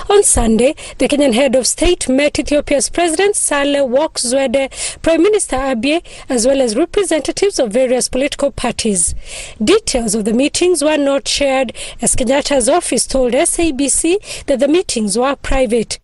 On Sunday, the Kenyan head of state met Ethiopia's President Sahle-Work Zewde, Prime Minister Abiy, as well as representatives of various political parties. Details of the meetings were not shared, as Kenyatta's office told SABC that the meetings were private.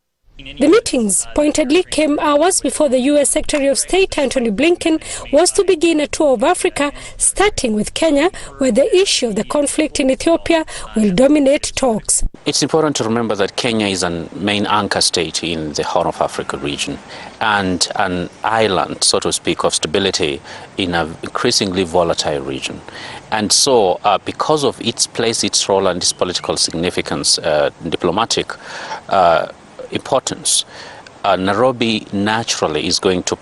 The meetings pointedly came hours before the U.S. Secretary of State Antony Blinken was to begin a tour of Africa, starting with Kenya, where the issue of the conflict in Ethiopia will dominate talks. It's important to remember that Kenya is a main anchor state in the Horn of Africa region and an island, so to speak, of stability in an increasingly volatile region. And so, because of its place, its role, and its political significance, diplomatic importance, Nairobi naturally is going to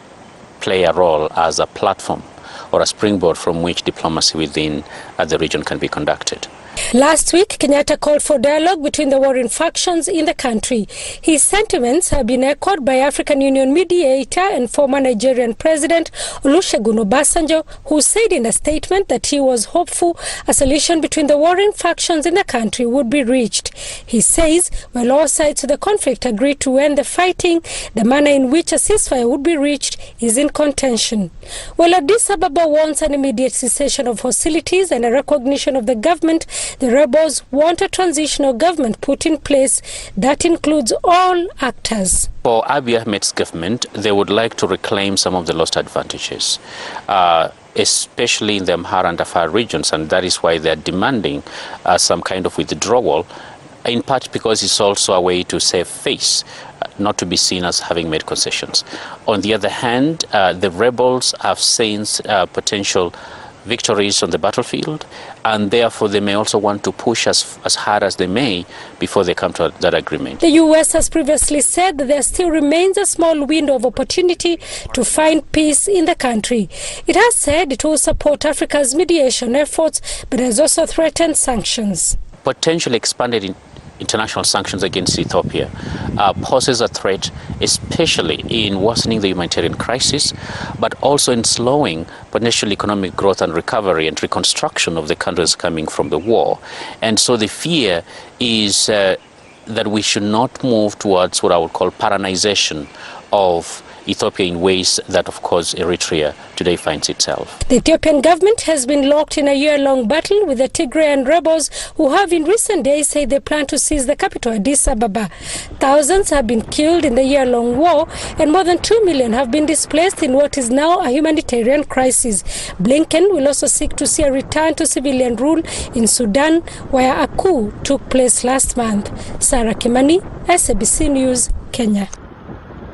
play a role as a platform or a springboard from which diplomacy within the region can be conducted. Last week, Kenyatta called for dialogue between the warring factions in the country. His sentiments have been echoed by African Union mediator and former Nigerian President Olusegun Obasanjo, who said in a statement that he was hopeful a solution between the warring factions in the country would be reached. He says while all sides to the conflict agreed to end the fighting, the manner in which a ceasefire would be reached is in contention. While Addis Ababa wants an immediate cessation of hostilities and a recognition of the government, the rebels want a transitional government put in place that includes all actors. For Abiy Ahmed's government, they would like to reclaim some of the lost advantages, especially in the Amhara and Afar regions, and that is why they are demanding some kind of withdrawal, in part because it's also a way to save face, not to be seen as having made concessions. On the other hand, the rebels have sensed potential victories on the battlefield, and therefore they may also want to push as hard as they may before they come to that agreement. The U.S. has previously said that there still remains a small window of opportunity to find peace in the country. It has said it will support Africa's mediation efforts, but has also threatened sanctions. Potentially expanded international sanctions against Ethiopia poses a threat, especially in worsening the humanitarian crisis, but also in slowing potential economic growth and recovery and reconstruction of the countries coming from the war. And so the fear is that we should not move towards what I would call Paranization of Ethiopia in ways that, of course, Eritrea today finds itself. The Ethiopian government has been locked in a year-long battle with the Tigrayan rebels, who have in recent days said they plan to seize the capital, Addis Ababa. Thousands have been killed in the year-long war, and more than 2 million have been displaced in what is now a humanitarian crisis. Blinken will also seek to see a return to civilian rule in Sudan, where a coup took place last month. Sarah Kimani, SABC News, Kenya.